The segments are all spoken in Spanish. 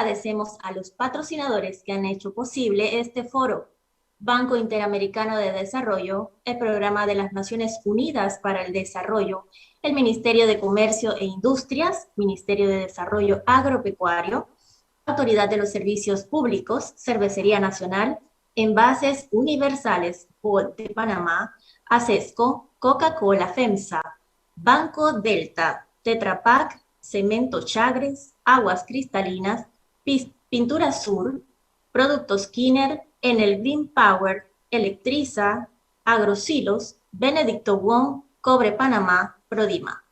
Agradecemos a los patrocinadores que han hecho posible este foro: Banco Interamericano de Desarrollo, el Programa de las Naciones Unidas para el Desarrollo, el Ministerio de Comercio e Industrias, Ministerio de Desarrollo Agropecuario, Autoridad de los Servicios Públicos, Cervecería Nacional, Envases Universales, BOL de Panamá, ASESCO, Coca-Cola FEMSA, Banco Delta, Tetra Pak, Cemento Chagres, Aguas Cristalinas, Pintura Sur, Productos Kinner, Enel Green Power, Electriza, Agrosilos, Benedicto Wong, Cobre Panamá, Prodima.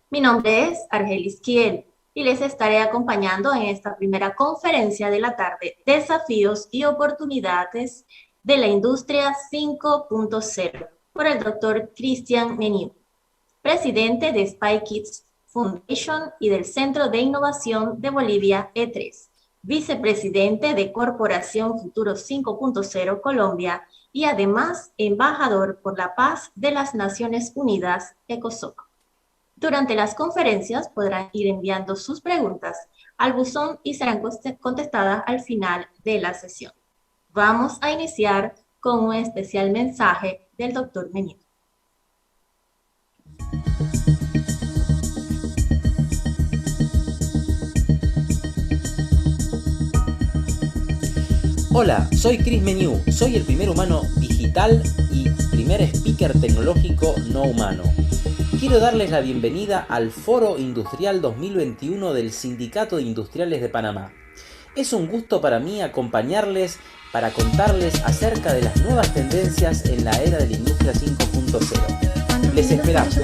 Mi nombre es Argelis Kiel y les estaré acompañando en esta primera conferencia de la tarde: Desafíos y oportunidades de la industria 5.0, por el Dr. Cristian Meniu, presidente de Spy Kids Foundation y del Centro de Innovación de Bolivia E3, vicepresidente de Corporación Futuro 5.0 Colombia y además embajador por la paz de las Naciones Unidas, ECOSOC. Durante las conferencias podrán ir enviando sus preguntas al buzón y serán contestadas al final de la sesión. Vamos a iniciar con un especial mensaje del Dr. Meniu. Hola, soy Chris Meniu, soy el primer humano digital y primer speaker tecnológico no humano. Quiero darles la bienvenida al Foro Industrial 2021 del Sindicato de Industriales de Panamá. Es un gusto para mí acompañarles para contarles acerca de las nuevas tendencias en la era de la industria 5.0. Les esperamos.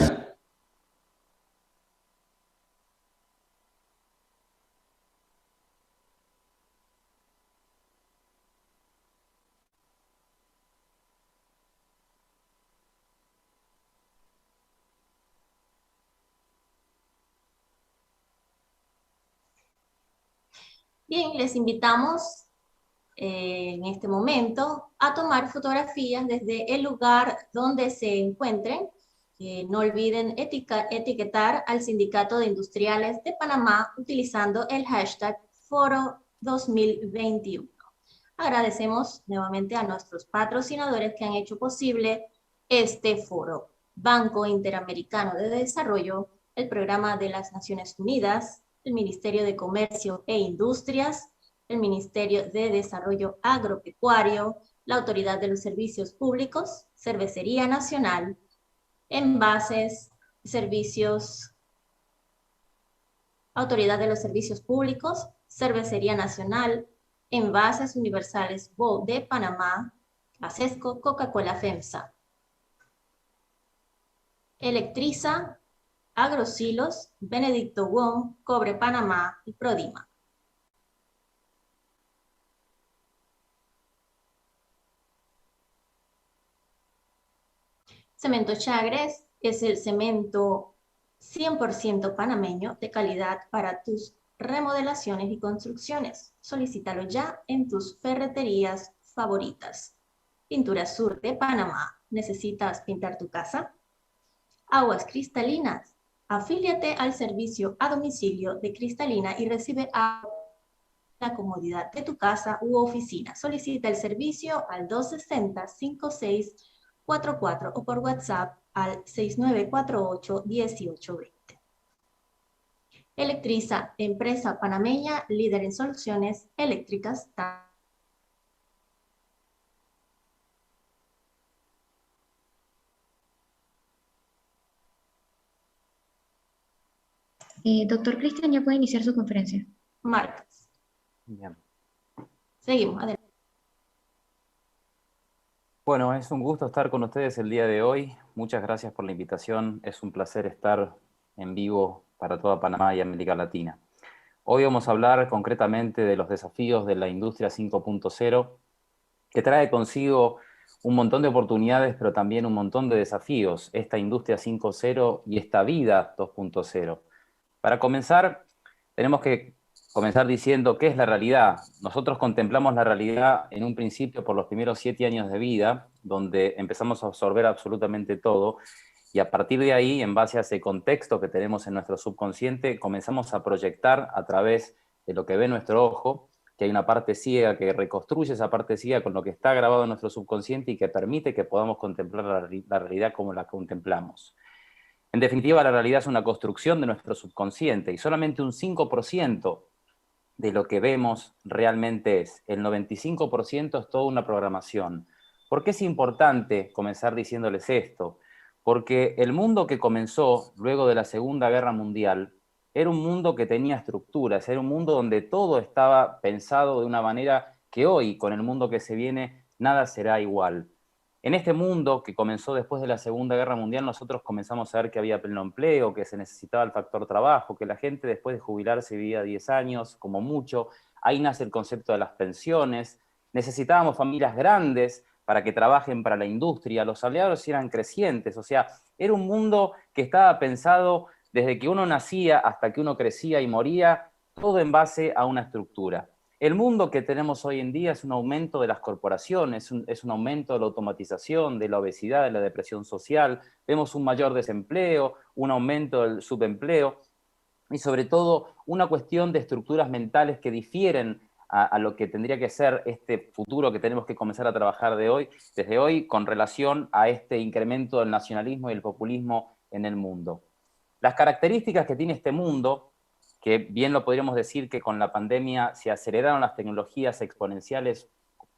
Bien, les invitamos en este momento a tomar fotografías desde el lugar donde se encuentren. No olviden etiquetar al Sindicato de Industriales de Panamá utilizando el hashtag Foro 2021. Agradecemos nuevamente a nuestros patrocinadores que han hecho posible este foro: Banco Interamericano de Desarrollo, el Programa de las Naciones Unidas, el Ministerio de Comercio e Industrias, el Ministerio de Desarrollo Agropecuario, la Autoridad de los Servicios Públicos, Cervecería Nacional, Envases, Servicios, Autoridad de los Servicios Públicos, Cervecería Nacional, Envases Universales BOL de Panamá, ASESCO, Coca-Cola FEMSA, Electriza, Agrosilos, Benedicto Wong, Cobre Panamá y Prodima. Cemento Chagres es el cemento 100% panameño de calidad para tus remodelaciones y construcciones. Solicítalo ya en tus ferreterías favoritas. Pintura Sur de Panamá. ¿Necesitas pintar tu casa? Aguas Cristalinas. Afíliate al servicio a domicilio de Cristalina y recibe agua en la comodidad de tu casa u oficina. Solicita el servicio al 260-5644 o por WhatsApp al 6948-1820. Electriza, empresa panameña líder en soluciones eléctricas. Doctor Cristian, ya puede iniciar su conferencia. Marcas. Bien. Seguimos, adelante. Bueno, es un gusto estar con ustedes el día de hoy. Muchas gracias por la invitación. Es un placer estar en vivo para toda Panamá y América Latina. Hoy vamos a hablar concretamente de los desafíos de la industria 5.0, que trae consigo un montón de oportunidades, pero también un montón de desafíos, esta industria 5.0 y esta vida 2.0. Para comenzar, tenemos que comenzar diciendo qué es la realidad. Nosotros contemplamos la realidad en un principio por los primeros 7 años de vida, donde empezamos a absorber absolutamente todo, y a partir de ahí, en base a ese contexto que tenemos en nuestro subconsciente, comenzamos a proyectar a través de lo que ve nuestro ojo, que hay una parte ciega que reconstruye esa parte ciega con lo que está grabado en nuestro subconsciente y que permite que podamos contemplar la realidad como la contemplamos. En definitiva, la realidad es una construcción de nuestro subconsciente y solamente un 5% de lo que vemos realmente es. El 95% es toda una programación. ¿Por qué es importante comenzar diciéndoles esto? Porque el mundo que comenzó luego de la Segunda Guerra Mundial era un mundo que tenía estructuras, era un mundo donde todo estaba pensado de una manera que hoy, con el mundo que se viene, nada será igual. En este mundo que comenzó después de la Segunda Guerra Mundial, nosotros comenzamos a ver que había pleno empleo, que se necesitaba el factor trabajo, que la gente después de jubilarse vivía 10 años, como mucho. Ahí nace el concepto de las pensiones. Necesitábamos familias grandes para que trabajen para la industria. Los salarios eran crecientes. O sea, era un mundo que estaba pensado desde que uno nacía hasta que uno crecía y moría, todo en base a una estructura. El mundo que tenemos hoy en día es un aumento de las corporaciones, es un aumento de la automatización, de la obesidad, de la depresión social, vemos un mayor desempleo, un aumento del subempleo y sobre todo una cuestión de estructuras mentales que difieren a lo que tendría que ser este futuro que tenemos que comenzar a trabajar desde hoy con relación a este incremento del nacionalismo y el populismo en el mundo. Las características que tiene este mundo, que bien lo podríamos decir que con la pandemia se aceleraron las tecnologías exponenciales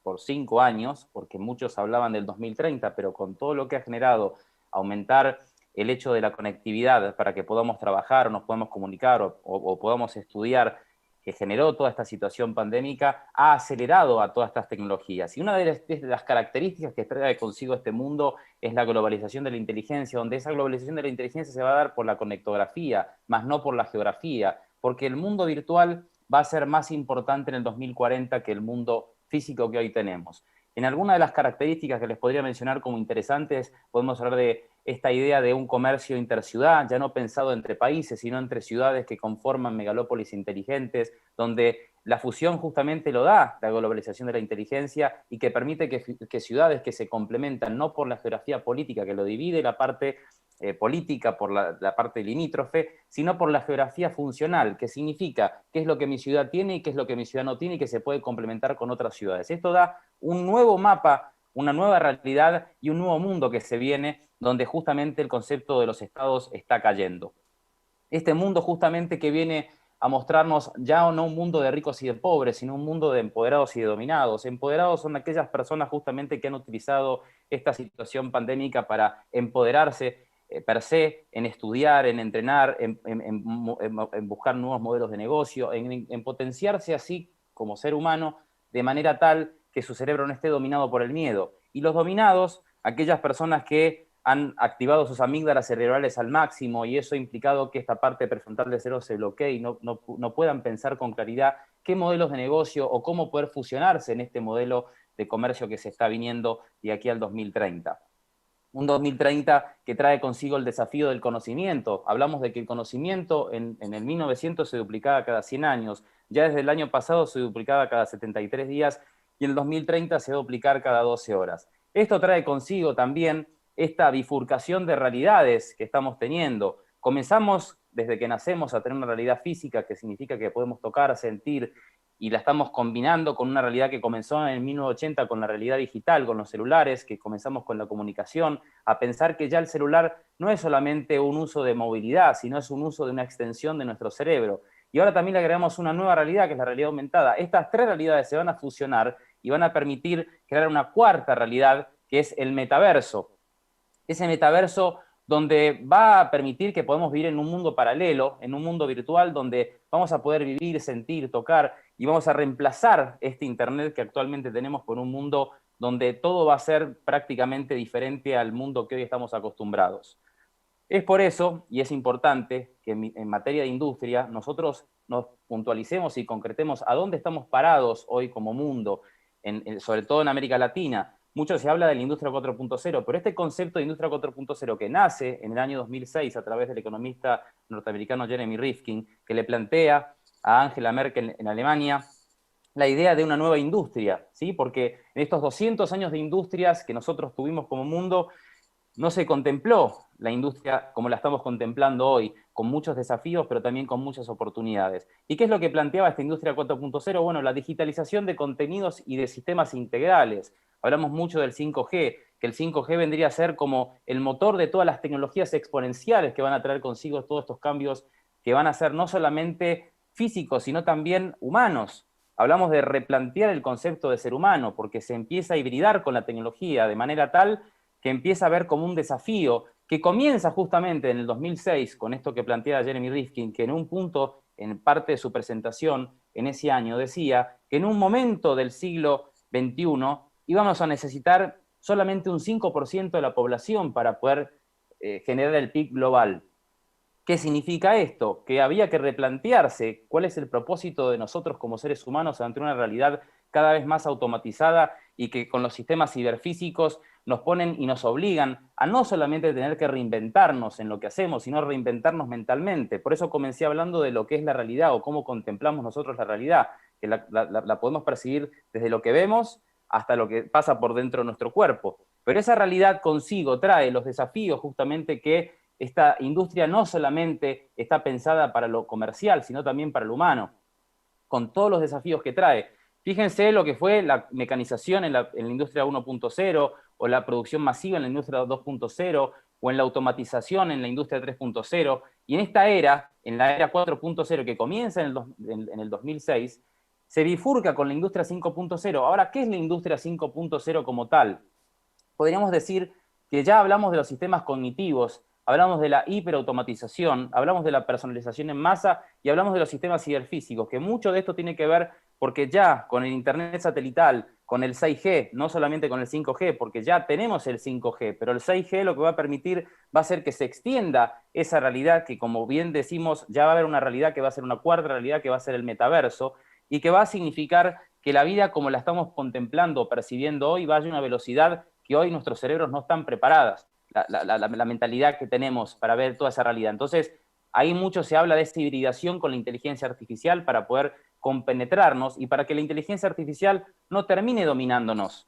por 5 años, porque muchos hablaban del 2030, pero con todo lo que ha generado aumentar el hecho de la conectividad para que podamos trabajar o nos podamos comunicar o podamos estudiar, que generó toda esta situación pandémica, ha acelerado a todas estas tecnologías. Y una de las características que trae consigo este mundo es la globalización de la inteligencia, donde esa globalización de la inteligencia se va a dar por la conectografía, más no por la geografía, porque el mundo virtual va a ser más importante en el 2040 que el mundo físico que hoy tenemos. En algunas de las características que les podría mencionar como interesantes, podemos hablar de esta idea de un comercio interciudad, ya no pensado entre países, sino entre ciudades que conforman megalópolis inteligentes, donde la fusión justamente lo da la globalización de la inteligencia y que permite que ciudades que se complementan no por la geografía política que lo divide, la parte política, por la parte limítrofe, sino por la geografía funcional, que significa qué es lo que mi ciudad tiene y qué es lo que mi ciudad no tiene y que se puede complementar con otras ciudades. Esto da un nuevo mapa, una nueva realidad y un nuevo mundo que se viene, donde justamente el concepto de los estados está cayendo. Este mundo justamente que viene a mostrarnos ya no un mundo de ricos y de pobres, sino un mundo de empoderados y de dominados. Empoderados son aquellas personas justamente que han utilizado esta situación pandémica para empoderarse per se, en estudiar, en entrenar, en buscar nuevos modelos de negocio, en potenciarse así como ser humano de manera tal que su cerebro no esté dominado por el miedo. Y los dominados, aquellas personas que han activado sus amígdalas cerebrales al máximo y eso ha implicado que esta parte prefrontal del cerebro se bloquee y no puedan pensar con claridad qué modelos de negocio o cómo poder fusionarse en este modelo de comercio que se está viniendo de aquí al 2030. Un 2030 que trae consigo el desafío del conocimiento. Hablamos de que el conocimiento en el 1900 se duplicaba cada 100 años, ya desde el año pasado se duplicaba cada 73 días y en el 2030 se va a duplicar cada 12 horas. Esto trae consigo también esta bifurcación de realidades que estamos teniendo. Comenzamos desde que nacemos a tener una realidad física que significa que podemos tocar, sentir, y la estamos combinando con una realidad que comenzó en el 1980 con la realidad digital, con los celulares, que comenzamos con la comunicación, a pensar que ya el celular no es solamente un uso de movilidad, sino es un uso de una extensión de nuestro cerebro. Y ahora también le agregamos una nueva realidad, que es la realidad aumentada. Estas tres realidades se van a fusionar y van a permitir crear una cuarta realidad, que es el metaverso. Ese metaverso donde va a permitir que podamos vivir en un mundo paralelo, en un mundo virtual, donde vamos a poder vivir, sentir, tocar, y vamos a reemplazar este Internet que actualmente tenemos por un mundo donde todo va a ser prácticamente diferente al mundo que hoy estamos acostumbrados. Es por eso, y es importante, que en materia de industria nosotros nos puntualicemos y concretemos a dónde estamos parados hoy como mundo, sobre todo en América Latina. Mucho se habla de la industria 4.0, pero este concepto de industria 4.0 que nace en el año 2006 a través del economista norteamericano Jeremy Rifkin, que le plantea a Angela Merkel en Alemania la idea de una nueva industria, ¿sí? Porque en estos 200 años de industrias que nosotros tuvimos como mundo, no se contempló la industria como la estamos contemplando hoy, con muchos desafíos, pero también con muchas oportunidades. ¿Y qué es lo que planteaba esta industria 4.0? Bueno, la digitalización de contenidos y de sistemas integrales. Hablamos mucho del 5G, que el 5G vendría a ser como el motor de todas las tecnologías exponenciales que van a traer consigo todos estos cambios que van a ser no solamente físicos, sino también humanos. Hablamos de replantear el concepto de ser humano, porque se empieza a hibridar con la tecnología de manera tal que empieza a ver como un desafío que comienza justamente en el 2006, con esto que plantea Jeremy Rifkin, que en un punto, en parte de su presentación en ese año, decía que en un momento del siglo XXI íbamos a necesitar solamente un 5% de la población para poder generar el PIB global. ¿Qué significa esto? Que había que replantearse cuál es el propósito de nosotros como seres humanos ante una realidad cada vez más automatizada y que con los sistemas ciberfísicos nos ponen y nos obligan a no solamente tener que reinventarnos en lo que hacemos, sino reinventarnos mentalmente. Por eso comencé hablando de lo que es la realidad o cómo contemplamos nosotros la realidad, que la podemos percibir desde lo que vemos hasta lo que pasa por dentro de nuestro cuerpo. Pero esa realidad consigo trae los desafíos justamente que esta industria no solamente está pensada para lo comercial, sino también para lo humano, con todos los desafíos que trae. Fíjense lo que fue la mecanización en la industria 1.0, o la producción masiva en la industria 2.0, o en la automatización en la industria 3.0, y en esta era, en la era 4.0, que comienza en el 2006, se bifurca con la industria 5.0. Ahora, ¿qué es la industria 5.0 como tal? Podríamos decir que ya hablamos de los sistemas cognitivos, hablamos de la hiperautomatización, hablamos de la personalización en masa y hablamos de los sistemas ciberfísicos, que mucho de esto tiene que ver porque ya con el internet satelital, con el 6G, no solamente con el 5G, porque ya tenemos el 5G, pero el 6G lo que va a permitir va a ser que se extienda esa realidad que, como bien decimos, ya va a haber una realidad que va a ser una cuarta realidad, que va a ser el metaverso, y que va a significar que la vida como la estamos contemplando o percibiendo hoy vaya a una velocidad que hoy nuestros cerebros no están preparadas. La mentalidad que tenemos para ver toda esa realidad. Entonces, ahí mucho se habla de esta hibridación con la inteligencia artificial para poder compenetrarnos y para que la inteligencia artificial no termine dominándonos.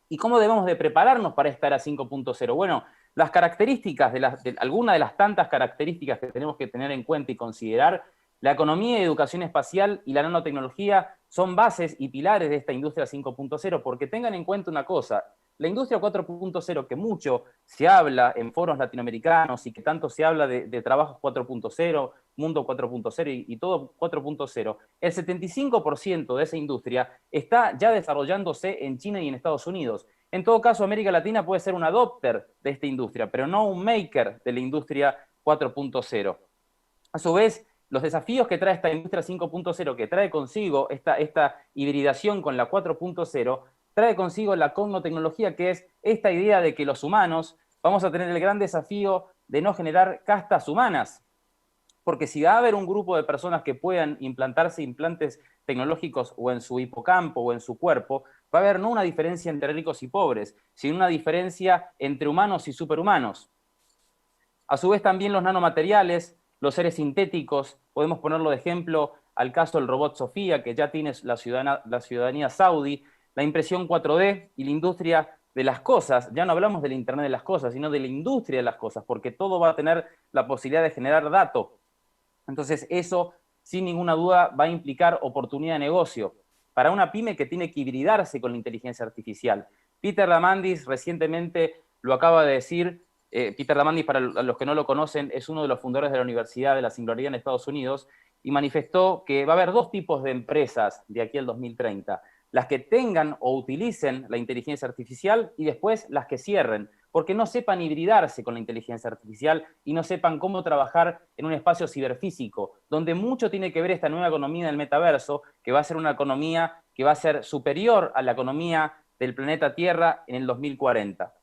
¿Y cómo debemos de prepararnos para esta era 5.0? Bueno, las características, algunas de las tantas características que tenemos que tener en cuenta y considerar, la economía y educación espacial y la nanotecnología son bases y pilares de esta industria 5.0, porque tengan en cuenta una cosa, la industria 4.0, que mucho se habla en foros latinoamericanos y que tanto se habla de trabajos 4.0, mundo 4.0 y todo 4.0, el 75% de esa industria está ya desarrollándose en China y en Estados Unidos. En todo caso, América Latina puede ser un adopter de esta industria, pero no un maker de la industria 4.0. A su vez, los desafíos que trae esta industria 5.0, que trae consigo esta hibridación con la 4.0, trae consigo la cognostecnología, que es esta idea de que los humanos vamos a tener el gran desafío de no generar castas humanas. Porque si va a haber un grupo de personas que puedan implantarse implantes tecnológicos o en su hipocampo o en su cuerpo, va a haber no una diferencia entre ricos y pobres, sino una diferencia entre humanos y superhumanos. A su vez también los nanomateriales, los seres sintéticos, podemos ponerlo de ejemplo al caso del robot Sofía, que ya tiene la ciudadanía saudí, la impresión 4D y la industria de las cosas. Ya no hablamos del Internet de las cosas, sino de la industria de las cosas, porque todo va a tener la posibilidad de generar datos. Entonces eso, sin ninguna duda, va a implicar oportunidad de negocio para una pyme que tiene que hibridarse con la inteligencia artificial. Peter Diamandis recientemente lo acaba de decir. Peter Diamandis, para los que no lo conocen, es uno de los fundadores de la Universidad de la Singularidad en Estados Unidos, y manifestó que va a haber dos tipos de empresas de aquí al 2030. Las que tengan o utilicen la inteligencia artificial y después las que cierren, porque no sepan hibridarse con la inteligencia artificial y no sepan cómo trabajar en un espacio ciberfísico, donde mucho tiene que ver esta nueva economía del metaverso, que va a ser una economía que va a ser superior a la economía del planeta Tierra en el 2040.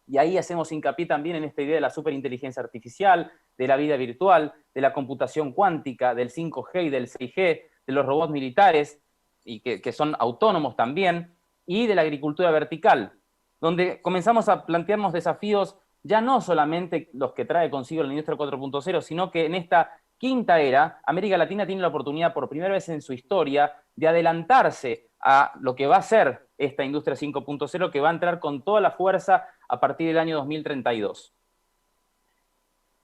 Y ahí hacemos hincapié también en esta idea de la superinteligencia artificial, de la vida virtual, de la computación cuántica, del 5G y del 6G, de los robots militares, y que son autónomos también, y de la agricultura vertical, donde comenzamos a plantearnos desafíos ya no solamente los que trae consigo la industria 4.0, sino que en esta quinta era, América Latina tiene la oportunidad por primera vez en su historia de adelantarse a lo que va a ser esta industria 5.0, que va a entrar con toda la fuerza a partir del año 2032.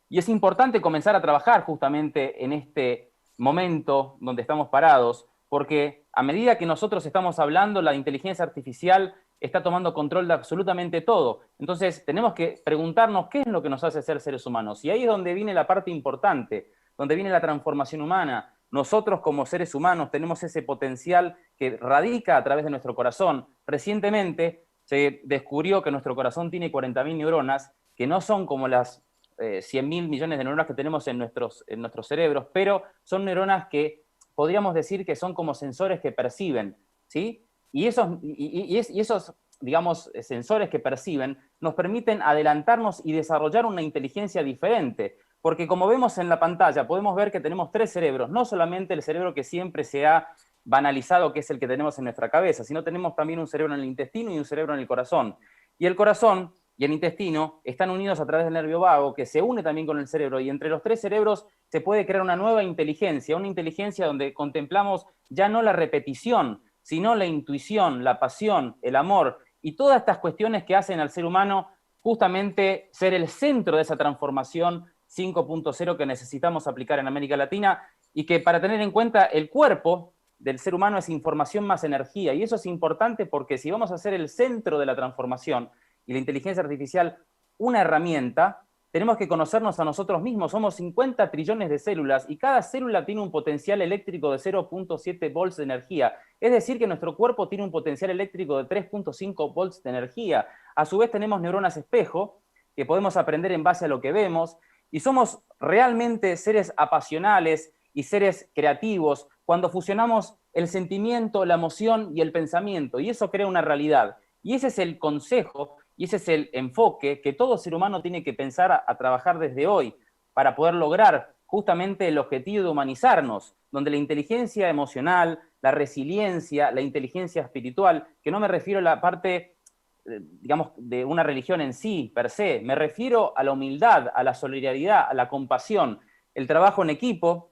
Y es importante comenzar a trabajar justamente en este momento donde estamos parados, porque a medida que nosotros estamos hablando, la inteligencia artificial está tomando control de absolutamente todo. Entonces, tenemos que preguntarnos qué es lo que nos hace ser seres humanos. Y ahí es donde viene la parte importante, donde viene la transformación humana. Nosotros como seres humanos tenemos ese potencial que radica a través de nuestro corazón. Recientemente se descubrió que nuestro corazón tiene 40.000 neuronas, que no son como las 100.000 millones de neuronas que tenemos en nuestros cerebros, pero son neuronas que podríamos decir que son como sensores que perciben, ¿sí? Y esos, digamos, sensores que perciben nos permiten adelantarnos y desarrollar una inteligencia diferente, porque como vemos en la pantalla, podemos ver que tenemos 3 cerebros, no solamente el cerebro que siempre se ha banalizado, que es el que tenemos en nuestra cabeza, sino tenemos también un cerebro en el intestino y un cerebro en el corazón. Y el corazón y el intestino están unidos a través del nervio vago, que se une también con el cerebro, y entre los 3 cerebros se puede crear una nueva inteligencia, una inteligencia donde contemplamos ya no la repetición, sino la intuición, la pasión, el amor, y todas estas cuestiones que hacen al ser humano justamente ser el centro de esa transformación 5.0 que necesitamos aplicar en América Latina, y que para tener en cuenta el cuerpo del ser humano es información más energía, y eso es importante porque si vamos a ser el centro de la transformación, y la inteligencia artificial una herramienta, tenemos que conocernos a nosotros mismos. Somos 50 trillones de células y cada célula tiene un potencial eléctrico de 0.7 volts de energía. Es decir, que nuestro cuerpo tiene un potencial eléctrico de 3.5 volts de energía. A su vez tenemos neuronas espejo, que podemos aprender en base a lo que vemos, y somos realmente seres apasionales y seres creativos cuando fusionamos el sentimiento, la emoción y el pensamiento, y eso crea una realidad. Y ese es el consejo, y ese es el enfoque que todo ser humano tiene que pensar a trabajar desde hoy para poder lograr justamente el objetivo de humanizarnos, donde la inteligencia emocional, la resiliencia, la inteligencia espiritual, que no me refiero a la parte, digamos, de una religión en sí, per se, me refiero a la humildad, a la solidaridad, a la compasión, el trabajo en equipo,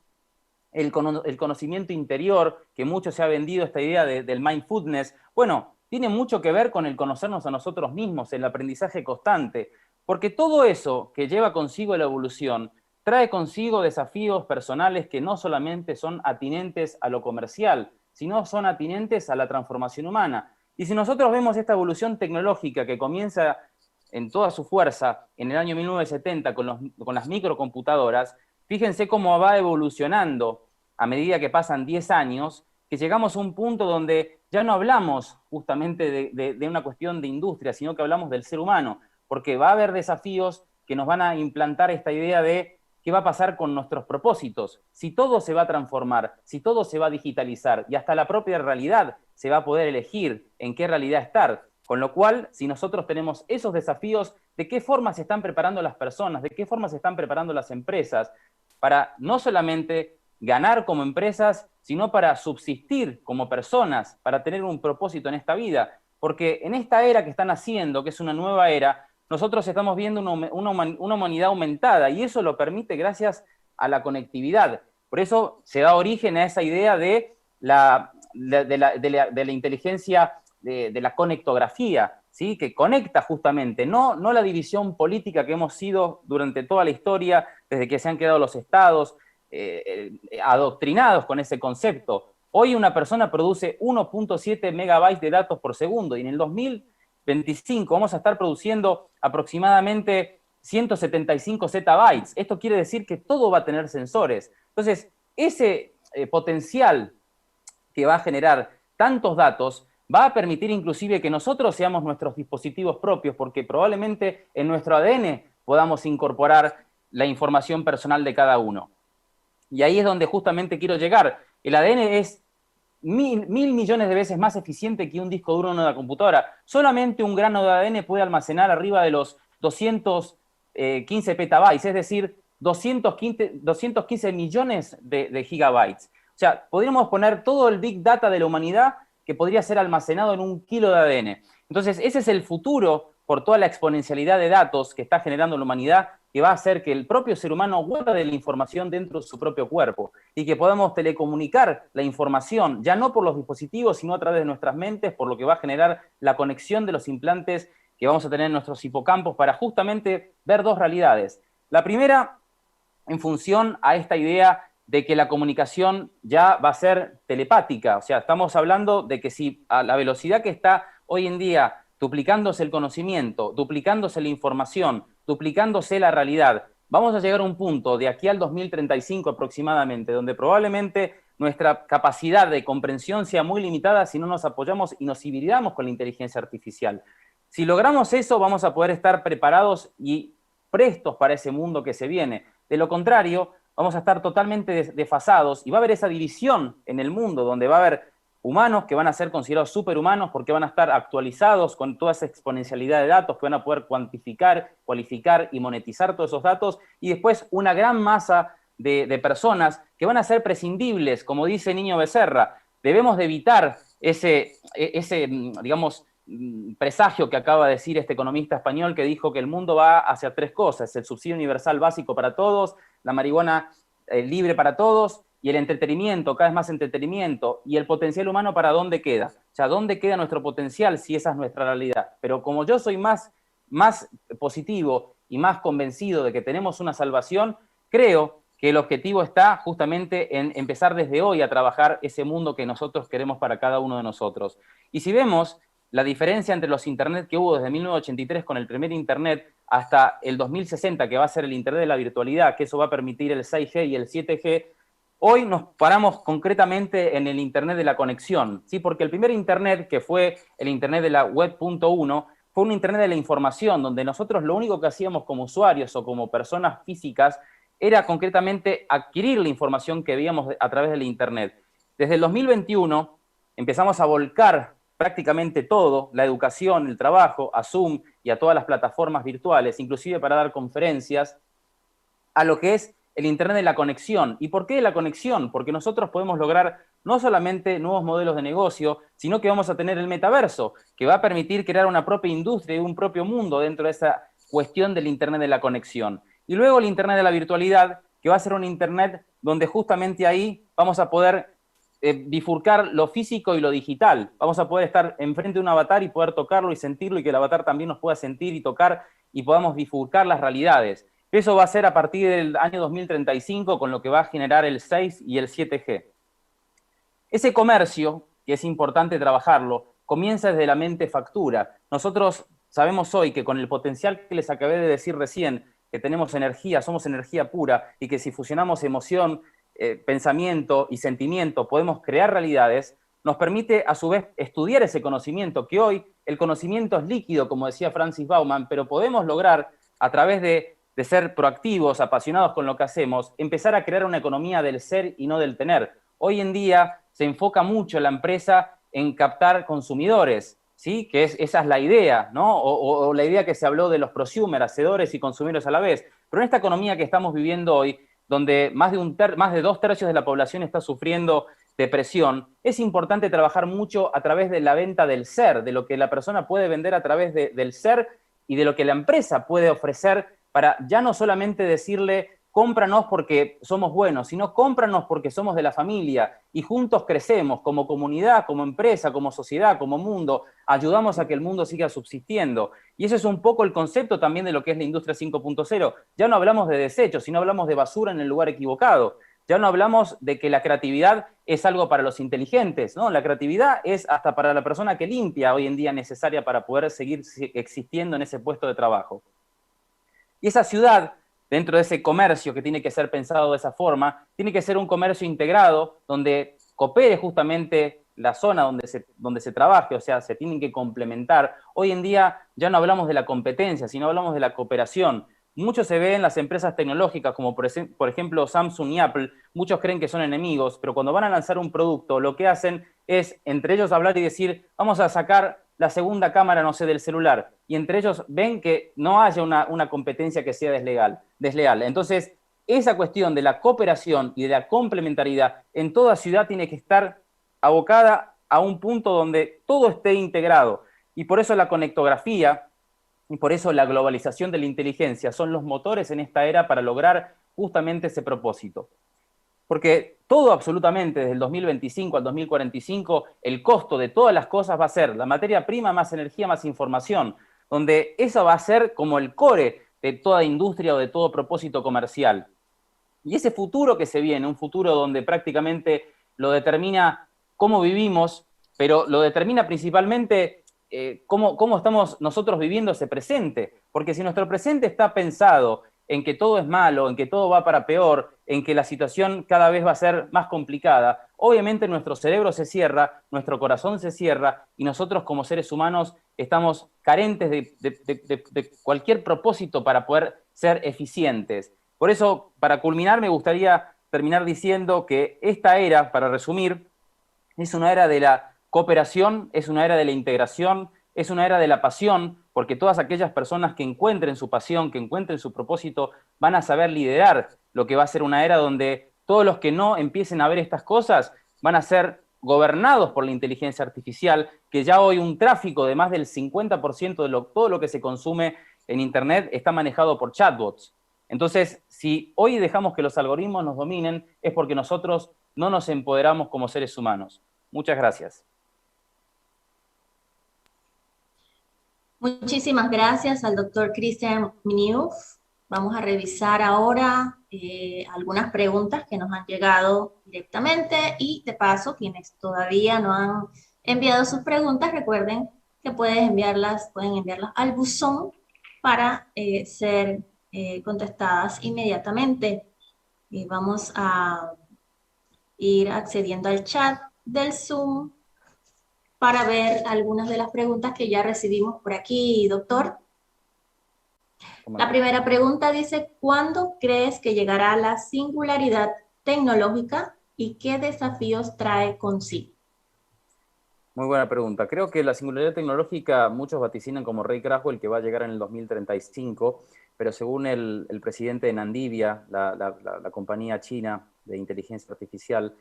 el conocimiento interior, que mucho se ha vendido esta idea del mindfulness. Bueno, tiene mucho que ver con el conocernos a nosotros mismos, el aprendizaje constante, porque todo eso que lleva consigo la evolución trae consigo desafíos personales que no solamente son atinentes a lo comercial, sino son atinentes a la transformación humana. Y si nosotros vemos esta evolución tecnológica que comienza en toda su fuerza en el año 1970 con las microcomputadoras, fíjense cómo va evolucionando a medida que pasan 10 años, que llegamos a un punto donde ya no hablamos justamente de una cuestión de industria, sino que hablamos del ser humano, porque va a haber desafíos que nos van a implantar esta idea de qué va a pasar con nuestros propósitos, si todo se va a transformar, si todo se va a digitalizar, y hasta la propia realidad se va a poder elegir en qué realidad estar. Con lo cual, si nosotros tenemos esos desafíos, ¿de qué forma se están preparando las personas? ¿De qué forma se están preparando las empresas? Para no solamente ganar como empresas, sino para subsistir como personas, para tener un propósito en esta vida. Porque en esta era que están haciendo, que es una nueva era, nosotros estamos viendo una humanidad aumentada, y eso lo permite gracias a la conectividad. Por eso se da origen a esa idea de la inteligencia, de la conectografía, ¿sí? Que conecta justamente, no la división política que hemos sido durante toda la historia, desde que se han quedado los estados, adoctrinados con ese concepto. Hoy una persona produce 1.7 megabytes de datos por segundo, y en el 2025 vamos a estar produciendo aproximadamente 175 zettabytes. Esto quiere decir que todo va a tener sensores. Entonces, ese potencial que va a generar tantos datos va a permitir inclusive que nosotros seamos nuestros dispositivos propios, porque probablemente en nuestro ADN podamos incorporar la información personal de cada uno. Y ahí es donde justamente quiero llegar. El ADN es mil millones de veces más eficiente que un disco duro en una computadora. Solamente un grano de ADN puede almacenar arriba de los 215 petabytes, es decir, 215 millones de gigabytes. O sea, podríamos poner todo el Big Data de la humanidad que podría ser almacenado en 1 kilo de ADN. Entonces, ese es el futuro por toda la exponencialidad de datos que está generando la humanidad, que va a hacer que el propio ser humano guarde la información dentro de su propio cuerpo y que podamos telecomunicar la información, ya no por los dispositivos, sino a través de nuestras mentes, por lo que va a generar la conexión de los implantes que vamos a tener en nuestros hipocampos para justamente ver dos realidades. La primera, en función a esta idea de que la comunicación ya va a ser telepática. O sea, estamos hablando de que si a la velocidad que está hoy en día duplicándose el conocimiento, duplicándose la información, duplicándose la realidad, vamos a llegar a un punto de aquí al 2035 aproximadamente, donde probablemente nuestra capacidad de comprensión sea muy limitada si no nos apoyamos y nos hibridamos con la inteligencia artificial. Si logramos eso, vamos a poder estar preparados y prestos para ese mundo que se viene. De lo contrario, vamos a estar totalmente desfasados y va a haber esa división en el mundo donde va a haber humanos que van a ser considerados superhumanos porque van a estar actualizados con toda esa exponencialidad de datos que van a poder cuantificar, cualificar y monetizar todos esos datos, y después una gran masa de personas que van a ser prescindibles, como dice Niño Becerra. Debemos de evitar ese digamos, presagio que acaba de decir este economista español que dijo que el mundo va hacia tres cosas: el subsidio universal básico para todos, la marihuana libre para todos y el entretenimiento, cada vez más entretenimiento. ¿Y el potencial humano para dónde queda? O sea, ¿dónde queda nuestro potencial si esa es nuestra realidad? Pero como yo soy más positivo y más convencido de que tenemos una salvación, creo que el objetivo está justamente en empezar desde hoy a trabajar ese mundo que nosotros queremos para cada uno de nosotros. Y si vemos la diferencia entre los Internet que hubo desde 1983 con el primer Internet hasta el 2060, que va a ser el Internet de la virtualidad, que eso va a permitir el 6G y el 7G, hoy nos paramos concretamente en el Internet de la conexión, ¿sí? Porque el primer Internet, que fue el Internet de la web.1, fue un Internet de la información, donde nosotros lo único que hacíamos como usuarios o como personas físicas era concretamente adquirir la información que veíamos a través del Internet. Desde el 2021 empezamos a volcar prácticamente todo, la educación, el trabajo, a Zoom y a todas las plataformas virtuales, inclusive para dar conferencias, a lo que es el Internet de la conexión. ¿Y por qué de la conexión? Porque nosotros podemos lograr no solamente nuevos modelos de negocio, sino que vamos a tener el metaverso, que va a permitir crear una propia industria y un propio mundo dentro de esa cuestión del Internet de la conexión. Y luego el Internet de la virtualidad, que va a ser un Internet donde justamente ahí vamos a poder bifurcar lo físico y lo digital. Vamos a poder estar enfrente de un avatar y poder tocarlo y sentirlo, y que el avatar también nos pueda sentir y tocar, y podamos bifurcar las realidades. Eso va a ser a partir del año 2035, con lo que va a generar el 6 y el 7G. Ese comercio, que es importante trabajarlo, comienza desde la mente factura. Nosotros sabemos hoy que con el potencial que les acabé de decir recién, que tenemos energía, somos energía pura, y que si fusionamos emoción, pensamiento y sentimiento podemos crear realidades, nos permite a su vez estudiar ese conocimiento, que hoy el conocimiento es líquido, como decía Francis Bauman, pero podemos lograr a través de ser proactivos, apasionados con lo que hacemos, empezar a crear una economía del ser y no del tener. Hoy en día se enfoca mucho la empresa en captar consumidores, ¿sí? Que esa es la idea, ¿no? O la idea que se habló de los prosumers, hacedores y consumidores a la vez. Pero en esta economía que estamos viviendo hoy, donde más de 2/3 de la población está sufriendo depresión, es importante trabajar mucho a través de la venta del ser, de lo que la persona puede vender a través del ser y de lo que la empresa puede ofrecer, para ya no solamente decirle cómpranos porque somos buenos, sino cómpranos porque somos de la familia y juntos crecemos como comunidad, como empresa, como sociedad, como mundo, ayudamos a que el mundo siga subsistiendo. Y ese es un poco el concepto también de lo que es la industria 5.0. Ya no hablamos de desechos, sino hablamos de basura en el lugar equivocado. Ya no hablamos de que la creatividad es algo para los inteligentes, ¿no? La creatividad es hasta para la persona que limpia hoy en día, necesaria para poder seguir existiendo en ese puesto de trabajo. Y esa ciudad, dentro de ese comercio que tiene que ser pensado de esa forma, tiene que ser un comercio integrado, donde coopere justamente la zona donde se trabaje, o sea, se tienen que complementar. Hoy en día ya no hablamos de la competencia, sino hablamos de la cooperación. Mucho se ve en las empresas tecnológicas, como por ejemplo Samsung y Apple. Muchos creen que son enemigos, pero cuando van a lanzar un producto, lo que hacen es entre ellos hablar y decir, vamos a sacar la segunda cámara, no sé, del celular. Y entre ellos ven que no haya una competencia que sea desleal. Entonces, esa cuestión de la cooperación y de la complementariedad en toda ciudad tiene que estar abocada a un punto donde todo esté integrado. Y por eso la conectografía y por eso la globalización de la inteligencia son los motores en esta era para lograr justamente ese propósito. Porque todo absolutamente, desde el 2025 al 2045, el costo de todas las cosas va a ser la materia prima más energía más información. donde eso va a ser como el core de toda industria o de todo propósito comercial. Y ese futuro que se viene, un futuro donde prácticamente lo determina cómo vivimos, pero lo determina principalmente cómo estamos nosotros viviendo ese presente. Porque si nuestro presente está pensado en que todo es malo, en que todo va para peor, en que la situación cada vez va a ser más complicada, obviamente nuestro cerebro se cierra, nuestro corazón se cierra y nosotros como seres humanos estamos carentes de cualquier propósito para poder ser eficientes. Por eso, para culminar, me gustaría terminar diciendo que esta era, para resumir, es una era de la cooperación, es una era de la integración, es una era de la pasión, porque todas aquellas personas que encuentren su pasión, que encuentren su propósito, van a saber liderar lo que va a ser una era donde todos los que no empiecen a ver estas cosas van a ser gobernados por la inteligencia artificial, que ya hoy un tráfico de más del 50% de todo lo que se consume en Internet está manejado por chatbots. Entonces, si hoy dejamos que los algoritmos nos dominen, es porque nosotros no nos empoderamos como seres humanos. Muchas gracias. Muchísimas gracias al doctor Christian Miniuf. Vamos a revisar ahora algunas preguntas que nos han llegado directamente y de paso, quienes todavía no han enviado sus preguntas, recuerden que pueden enviarlas al buzón para ser contestadas inmediatamente. Vamos a ir accediendo al chat del Zoom para ver algunas de las preguntas que ya recibimos por aquí, doctor. La primera pregunta dice, ¿cuándo crees que llegará la singularidad tecnológica y qué desafíos trae consigo? Muy buena pregunta. Creo que la singularidad tecnológica, muchos vaticinan como Ray Kurzweil que va a llegar en el 2035, pero según el presidente de Nandivia, la compañía china de inteligencia artificial,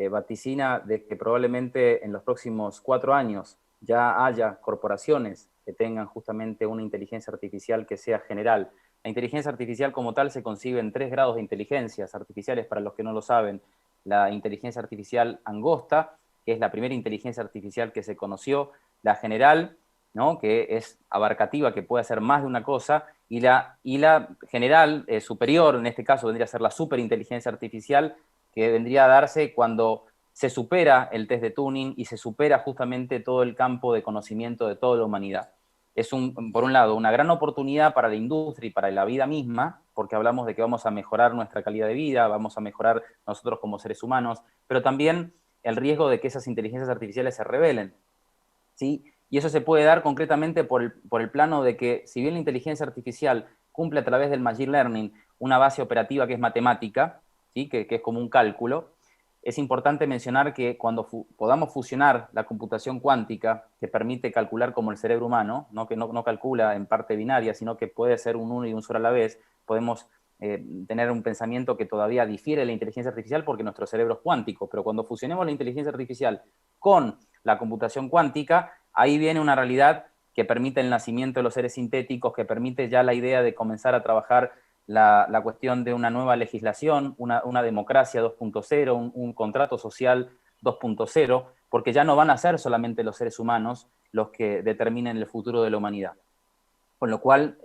vaticina de que probablemente en los próximos 4 años ya haya corporaciones que tengan justamente una inteligencia artificial que sea general. La inteligencia artificial como tal se concibe en 3 grados de inteligencias artificiales, para los que no lo saben. La inteligencia artificial angosta, que es la primera inteligencia artificial que se conoció, la general, ¿no?, que es abarcativa, que puede hacer más de una cosa, y la general superior, en este caso vendría a ser la superinteligencia artificial, que vendría a darse cuando se supera el test de Turing y se supera justamente todo el campo de conocimiento de toda la humanidad. Es, por un lado, una gran oportunidad para la industria y para la vida misma, porque hablamos de que vamos a mejorar nuestra calidad de vida, vamos a mejorar nosotros como seres humanos, pero también el riesgo de que esas inteligencias artificiales se rebelen, ¿sí? Y eso se puede dar concretamente por el plano de que, si bien la inteligencia artificial cumple a través del machine learning una base operativa que es matemática, ¿sí?, que es como un cálculo, es importante mencionar que cuando podamos fusionar la computación cuántica, que permite calcular como el cerebro humano, ¿no?, que no calcula en parte binaria, sino que puede ser un 1 y un 0 a la vez, podemos tener un pensamiento que todavía difiere de la inteligencia artificial porque nuestro cerebro es cuántico, pero cuando fusionemos la inteligencia artificial con la computación cuántica, ahí viene una realidad que permite el nacimiento de los seres sintéticos, que permite ya la idea de comenzar a trabajar la cuestión de una nueva legislación, una democracia 2.0, un contrato social 2.0, porque ya no van a ser solamente los seres humanos los que determinen el futuro de la humanidad. Con lo cual,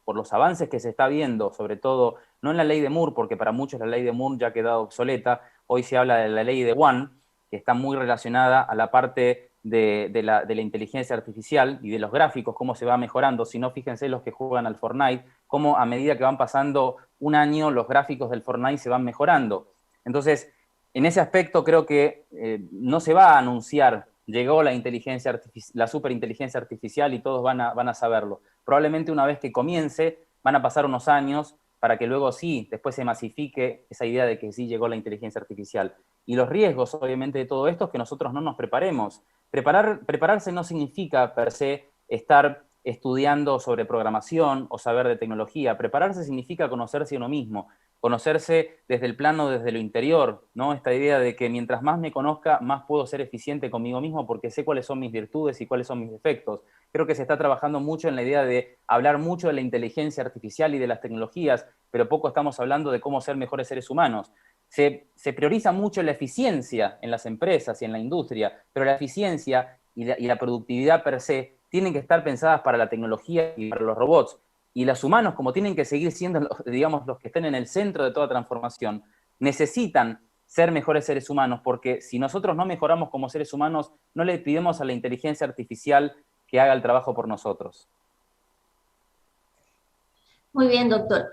por los avances que se está viendo, sobre todo, no en la ley de Moore, porque para muchos la ley de Moore ya ha quedado obsoleta, hoy se habla de la ley de One, que está muy relacionada a la parte de la inteligencia artificial y de los gráficos, cómo se va mejorando. Si no, fíjense los que juegan al Fortnite, cómo a medida que van pasando un año, los gráficos del Fortnite se van mejorando. Entonces, en ese aspecto creo que no se va a anunciar llegó la superinteligencia artificial y todos van a saberlo. Probablemente una vez que comience, van a pasar unos años para que luego sí, después se masifique esa idea de que sí llegó la inteligencia artificial. Y los riesgos, obviamente, de todo esto es que nosotros no nos preparemos. Prepararse no significa, per se, estar estudiando sobre programación o saber de tecnología. Prepararse significa conocerse uno mismo, conocerse desde el plano, desde lo interior, ¿no? Esta idea de que mientras más me conozca, más puedo ser eficiente conmigo mismo porque sé cuáles son mis virtudes y cuáles son mis defectos. Creo que se está trabajando mucho en la idea de hablar mucho de la inteligencia artificial y de las tecnologías, pero poco estamos hablando de cómo ser mejores seres humanos. Se prioriza mucho la eficiencia en las empresas y en la industria, pero la eficiencia y la productividad per se tienen que estar pensadas para la tecnología y para los robots. Y los humanos, como tienen que seguir siendo, digamos, los que estén en el centro de toda transformación, necesitan ser mejores seres humanos, porque si nosotros no mejoramos como seres humanos, no le pidemos a la inteligencia artificial que haga el trabajo por nosotros. Muy bien, doctor.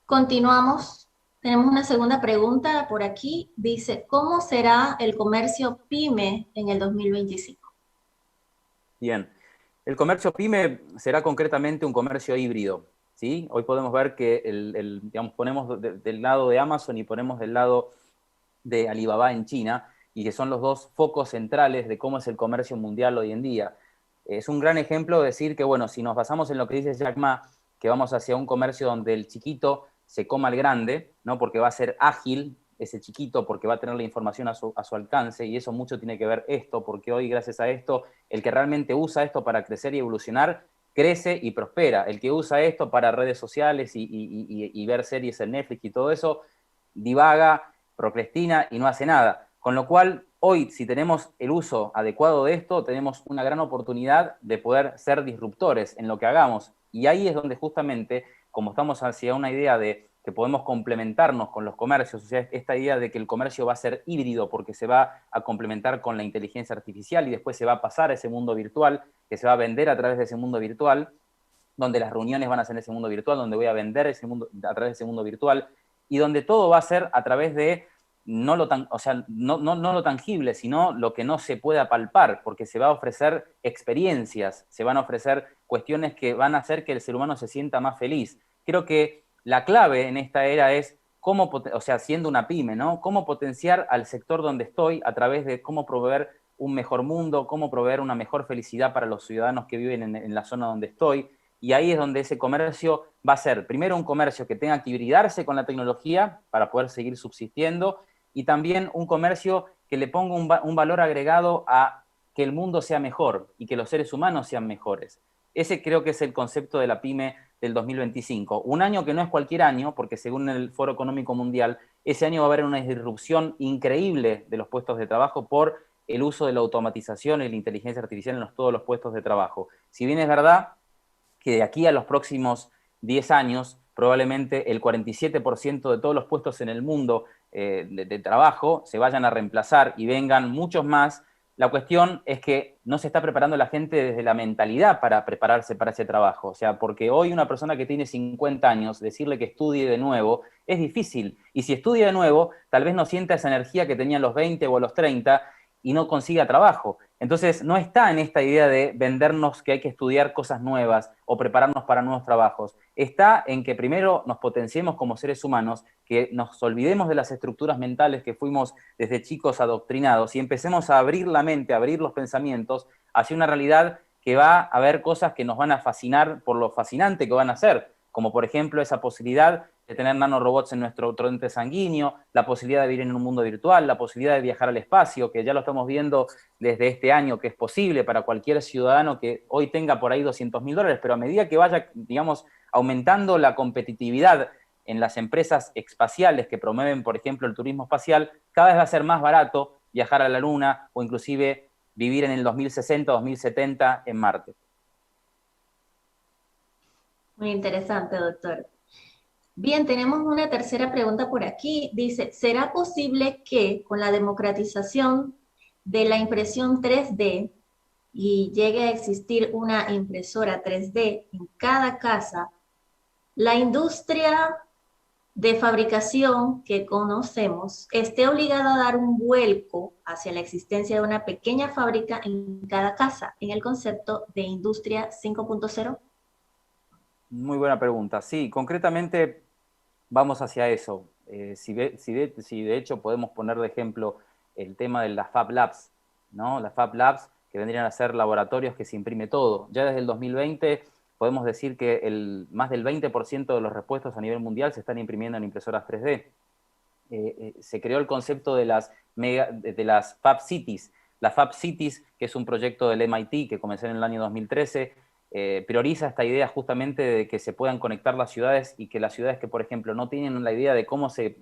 Continuamos. Tenemos una segunda pregunta por aquí. Dice, ¿cómo será el comercio PYME en el 2025? Bien. El comercio PYME será concretamente un comercio híbrido, ¿sí? Hoy podemos ver que digamos, ponemos del lado de Amazon y ponemos del lado de Alibaba en China, y que son los dos focos centrales de cómo es el comercio mundial hoy en día. Es un gran ejemplo decir que, bueno, si nos basamos en lo que dice Jack Ma, que vamos hacia un comercio donde el chiquito se coma al grande, ¿no? Porque va a ser ágil ese chiquito, porque va a tener la información a su alcance, y eso mucho tiene que ver esto, porque hoy, gracias a esto, el que realmente usa esto para crecer y evolucionar, crece y prospera. El que usa esto para redes sociales y ver series en Netflix y todo eso, divaga, procrastina y no hace nada. Con lo cual, hoy, si tenemos el uso adecuado de esto, tenemos una gran oportunidad de poder ser disruptores en lo que hagamos. Y ahí es donde justamente, como estamos hacia una idea de que podemos complementarnos con los comercios, o sea, esta idea de que el comercio va a ser híbrido porque se va a complementar con la inteligencia artificial y después se va a pasar a ese mundo virtual, que se va a vender a través de ese mundo virtual, donde las reuniones van a ser en ese mundo virtual, donde voy a vender ese mundo, a través de ese mundo virtual, y donde todo va a ser a través de no lo, o sea, no lo tangible, sino lo que no se pueda palpar, porque se va a ofrecer experiencias, se van a ofrecer cuestiones que van a hacer que el ser humano se sienta más feliz. Creo que la clave en esta era es cómo, o sea, siendo una pyme, ¿no? Cómo potenciar al sector donde estoy a través de cómo proveer un mejor mundo, cómo proveer una mejor felicidad para los ciudadanos que viven en la zona donde estoy. Y ahí es donde ese comercio va a ser, primero, un comercio que tenga que hibridarse con la tecnología para poder seguir subsistiendo, y también un comercio que le ponga un valor agregado a que el mundo sea mejor y que los seres humanos sean mejores. Ese creo que es el concepto de la PYME del 2025. Un año que no es cualquier año, porque según el Foro Económico Mundial, ese año va a haber una disrupción increíble de los puestos de trabajo por el uso de la automatización y la inteligencia artificial en todos los puestos de trabajo. Si bien es verdad que de aquí a los próximos 10 años, probablemente el 47% de todos los puestos en el mundo de trabajo se vayan a reemplazar y vengan muchos más. La cuestión es que no se está preparando la gente desde la mentalidad para prepararse para ese trabajo. O sea, porque hoy una persona que tiene 50 años, decirle que estudie de nuevo es difícil. Y si estudia de nuevo, tal vez no sienta esa energía que tenía a los 20 o a los 30 y no consiga trabajo. Entonces, no está en esta idea de vendernos que hay que estudiar cosas nuevas o prepararnos para nuevos trabajos. Está en que primero nos potenciemos como seres humanos, que nos olvidemos de las estructuras mentales que fuimos desde chicos adoctrinados y empecemos a abrir la mente, a abrir los pensamientos hacia una realidad que va a haber cosas que nos van a fascinar por lo fascinante que van a ser, como por ejemplo esa posibilidad de tener nanorobots en nuestro torrente sanguíneo, la posibilidad de vivir en un mundo virtual, la posibilidad de viajar al espacio, que ya lo estamos viendo desde este año, que es posible para cualquier ciudadano que hoy tenga por ahí $200.000, pero a medida que vaya, digamos, aumentando la competitividad en las empresas espaciales que promueven, por ejemplo, el turismo espacial, cada vez va a ser más barato viajar a la Luna o inclusive vivir en el 2060, 2070 en Marte. Muy interesante, doctor. Bien, tenemos una tercera pregunta por aquí. Dice, ¿será posible que con la democratización de la impresión 3D y llegue a existir una impresora 3D en cada casa, la industria de fabricación que conocemos esté obligada a dar un vuelco hacia la existencia de una pequeña fábrica en cada casa, en el concepto de industria 5.0? Muy buena pregunta. Sí, concretamente vamos hacia eso. Si de hecho podemos poner de ejemplo el tema de las Fab Labs, ¿no? Las Fab Labs que vendrían a ser laboratorios que se imprime todo. Ya desde el 2020 podemos decir que más del 20% de los repuestos a nivel mundial se están imprimiendo en impresoras 3D. Se creó el concepto de las Fab Cities. Las Fab Cities, que es un proyecto del MIT que comenzó en el año 2013, prioriza esta idea justamente de que se puedan conectar las ciudades y que las ciudades que, por ejemplo, no tienen la idea de cómo se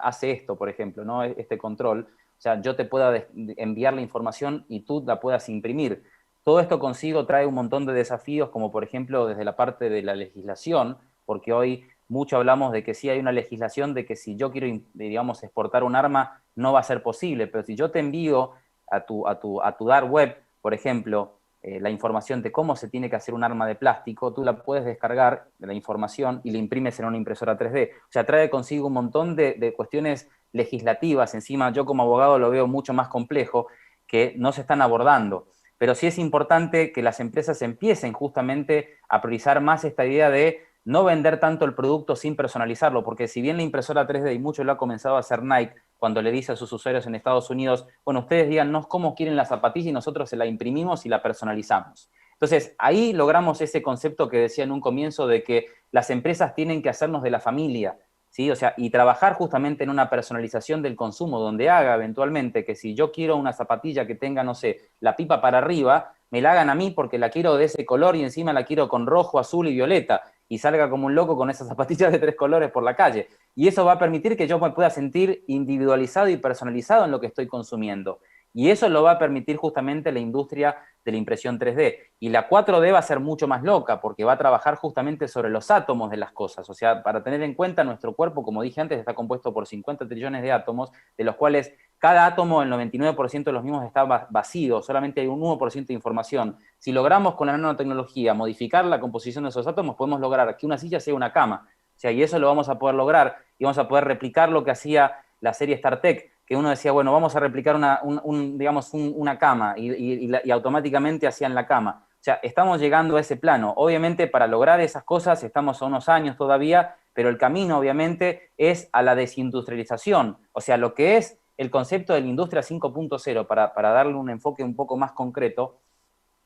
hace esto, por ejemplo, ¿no? Este control, o sea, yo te pueda enviar la información y tú la puedas imprimir. todo esto consigo trae un montón de desafíos, como por ejemplo desde la parte de la legislación, porque hoy mucho hablamos de que sí hay una legislación de que si yo quiero, digamos, exportar un arma, no va a ser posible, pero si yo te envío a tu dark web, por ejemplo, la información de cómo se tiene que hacer un arma de plástico, tú la puedes descargar de la información y la imprimes en una impresora 3D. O sea, trae consigo un montón de cuestiones legislativas. Encima, yo como abogado lo veo mucho más complejo, que no se están abordando. Pero sí es importante que las empresas empiecen justamente a priorizar más esta idea de no vender tanto el producto sin personalizarlo, porque si bien la impresora 3D, y mucho lo ha comenzado a hacer Nike, cuando le dice a sus usuarios en Estados Unidos, bueno, ustedes díganos cómo quieren la zapatilla y nosotros se la imprimimos y la personalizamos. Entonces, ahí logramos ese concepto que decía en un comienzo de que las empresas tienen que hacernos de la familia, ¿sí? O sea, y trabajar justamente en una personalización del consumo, donde haga eventualmente que si yo quiero una zapatilla que tenga, no sé, la pipa para arriba, me la hagan a mí porque la quiero de ese color y encima la quiero con rojo, azul y violeta, y salga como un loco con esas zapatillas de 3 colores por la calle. Y eso va a permitir que yo me pueda sentir individualizado y personalizado en lo que estoy consumiendo. Y eso lo va a permitir justamente la industria de la impresión 3D. Y la 4D va a ser mucho más loca, porque va a trabajar justamente sobre los átomos de las cosas. O sea, para tener en cuenta, nuestro cuerpo, como dije antes, está compuesto por 50 trillones de átomos, de los cuales cada átomo, el 99% de los mismos está vacío, solamente hay un 1% de información. Si logramos con la nanotecnología modificar la composición de esos átomos, podemos lograr que una silla sea una cama. O sea, y eso lo vamos a poder lograr y vamos a poder replicar lo que hacía la serie Star Trek, que uno decía, bueno, vamos a replicar una cama y automáticamente hacían la cama. O sea, estamos llegando a ese plano. Obviamente, para lograr esas cosas estamos a unos años todavía, pero el camino, obviamente, es a la desindustrialización. O sea, lo que es el concepto de la industria 5.0, para darle un enfoque un poco más concreto,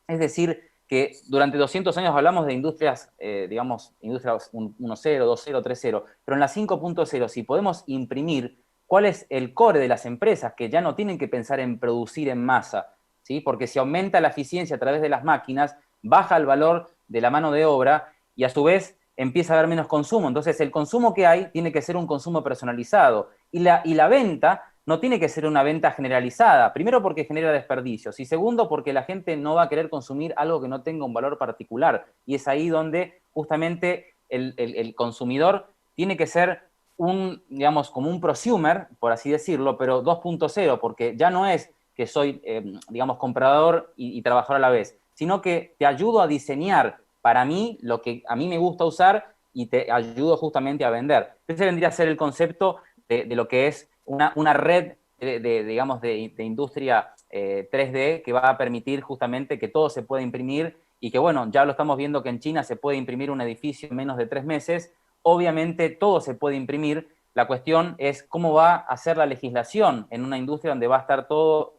es decir, que durante 200 años hablamos de industrias, industrias 1.0, 2.0, 3.0, pero en la 5.0, si podemos imprimir cuál es el core de las empresas, que ya no tienen que pensar en producir en masa, ¿sí? Porque si aumenta la eficiencia a través de las máquinas, baja el valor de la mano de obra y a su vez empieza a haber menos consumo. Entonces el consumo que hay tiene que ser un consumo personalizado y la venta no tiene que ser una venta generalizada, primero porque genera desperdicios y segundo porque la gente no va a querer consumir algo que no tenga un valor particular, y es ahí donde justamente el consumidor tiene que ser digamos, como un prosumer, por así decirlo, pero 2.0, porque ya no es que soy, digamos, comprador y trabajador a la vez, sino que te ayudo a diseñar para mí lo que a mí me gusta usar y te ayudo justamente a vender. Ese vendría a ser el concepto de lo que es una red digamos, de industria 3D que va a permitir justamente que todo se pueda imprimir y que, bueno, ya lo estamos viendo que en China se puede imprimir un edificio en menos de 3 meses. Obviamente todo se puede imprimir. La cuestión es cómo va a ser la legislación en una industria donde va a estar todo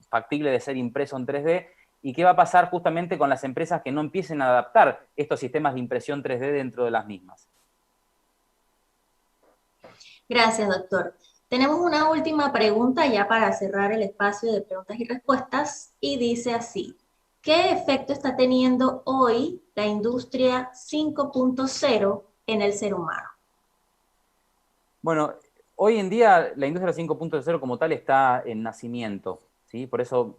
factible de ser impreso en 3D y qué va a pasar justamente con las empresas que no empiecen a adaptar estos sistemas de impresión 3D dentro de las mismas. Gracias, doctor. Tenemos una última pregunta ya para cerrar el espacio de preguntas y respuestas y dice así: ¿qué efecto está teniendo hoy la industria 5.0 en el ser humano? Bueno, hoy en día la industria 5.0 como tal está en nacimiento, ¿sí? Por eso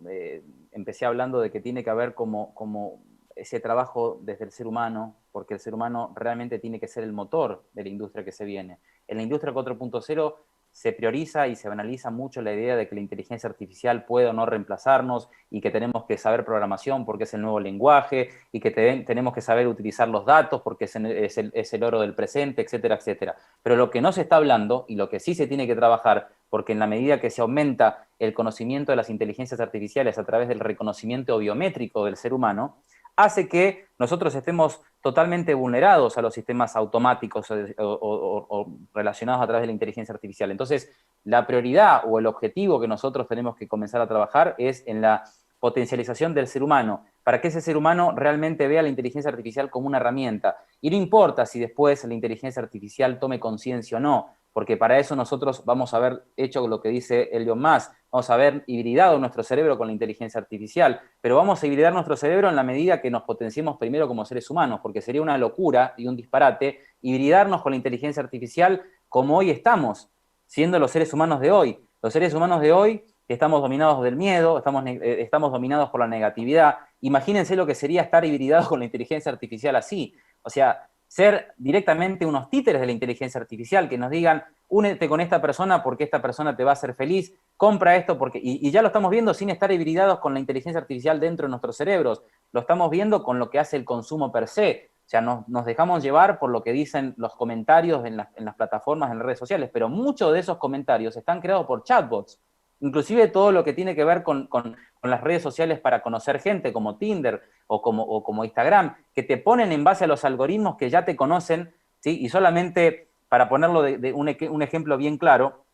empecé hablando de que tiene que haber como ese trabajo desde el ser humano, porque el ser humano realmente tiene que ser el motor de la industria que se viene. En la industria 4.0 se prioriza y se banaliza mucho la idea de que la inteligencia artificial puede o no reemplazarnos y que tenemos que saber programación porque es el nuevo lenguaje y que tenemos que saber utilizar los datos porque es el oro del presente, etcétera, etcétera. Pero lo que no se está hablando y lo que sí se tiene que trabajar, porque en la medida que se aumenta el conocimiento de las inteligencias artificiales a través del reconocimiento biométrico del ser humano, hace que nosotros estemos totalmente vulnerados a los sistemas automáticos o relacionados a través de la inteligencia artificial. Entonces, la prioridad o el objetivo que nosotros tenemos que comenzar a trabajar es en la potencialización del ser humano, para que ese ser humano realmente vea la inteligencia artificial como una herramienta. Y no importa si después la inteligencia artificial tome conciencia o no, porque para eso nosotros vamos a haber hecho lo que dice Elon Musk, vamos a haber hibridado nuestro cerebro con la inteligencia artificial, pero vamos a hibridar nuestro cerebro en la medida que nos potenciemos primero como seres humanos, porque sería una locura y un disparate hibridarnos con la inteligencia artificial como hoy estamos, siendo los seres humanos de hoy. Los seres humanos de hoy estamos dominados del miedo, estamos dominados por la negatividad. Imagínense lo que sería estar hibridados con la inteligencia artificial así. O sea, ser directamente unos títeres de la inteligencia artificial, que nos digan, únete con esta persona porque esta persona te va a hacer feliz, compra esto porque... Y ya lo estamos viendo sin estar hibridados con la inteligencia artificial dentro de nuestros cerebros. Lo estamos viendo con lo que hace el consumo per se. O sea, nos dejamos llevar por lo que dicen los comentarios en las plataformas, en las redes sociales, pero muchos de esos comentarios están creados por chatbots. Inclusive todo lo que tiene que ver con las redes sociales para conocer gente, como Tinder o como Instagram, que te ponen en base a los algoritmos que ya te conocen, ¿sí? Y solamente, para ponerlo de un ejemplo bien claro,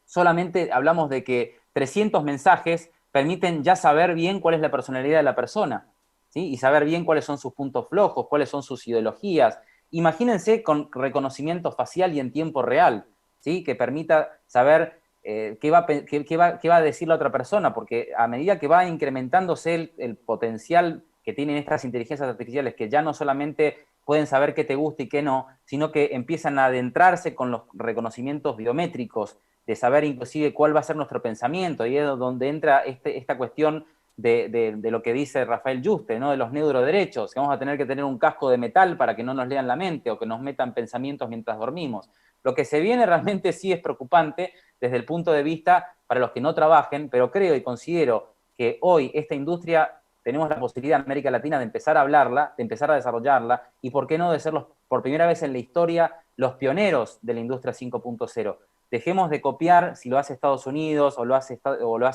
solamente hablamos de que 300 mensajes permiten ya saber bien cuál es la personalidad de la persona, ¿sí? Y saber bien cuáles son sus puntos flojos, cuáles son sus ideologías. Imagínense con reconocimiento facial y en tiempo real, ¿sí? Que permita saber qué va a decir la otra persona, porque a medida que va incrementándose el potencial que tienen estas inteligencias artificiales, que ya no solamente pueden saber qué te gusta y qué no, sino que empiezan a adentrarse con los reconocimientos biométricos, de saber inclusive cuál va a ser nuestro pensamiento, y es donde entra esta cuestión de lo que dice Rafael Yuste, ¿no? De los neuroderechos, que vamos a tener que tener un casco de metal para que no nos lean la mente o que nos metan pensamientos mientras dormimos. Lo que se viene realmente sí es preocupante desde el punto de vista para los que no trabajen, pero creo y considero que hoy esta industria tenemos la posibilidad en América Latina de empezar a hablarla, de empezar a desarrollarla, y por qué no de ser por primera vez en la historia los pioneros de la industria 5.0. Dejemos de copiar si lo hace Estados Unidos, o lo hace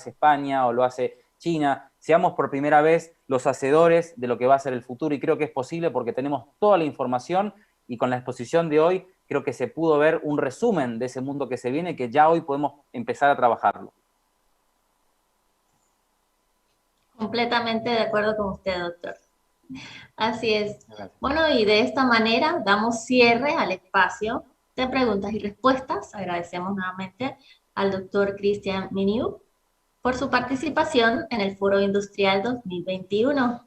España, o lo hace China. Seamos por primera vez los hacedores de lo que va a ser el futuro, y creo que es posible porque tenemos toda la información, y con la exposición de hoy creo que se pudo ver un resumen de ese mundo que se viene, que ya hoy podemos empezar a trabajarlo. Completamente de acuerdo con usted, doctor. Así es. Gracias. Bueno, y de esta manera damos cierre al espacio de preguntas y respuestas. Agradecemos nuevamente al doctor Christian Miniu por su participación en el Foro Industrial 2021.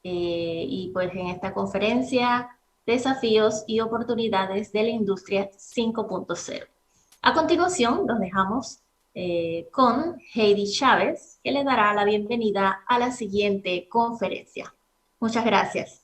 Y pues en esta conferencia, desafíos y oportunidades de la industria 5.0. A continuación, nos dejamos con Heidi Chávez, que le dará la bienvenida a la siguiente conferencia. Muchas gracias.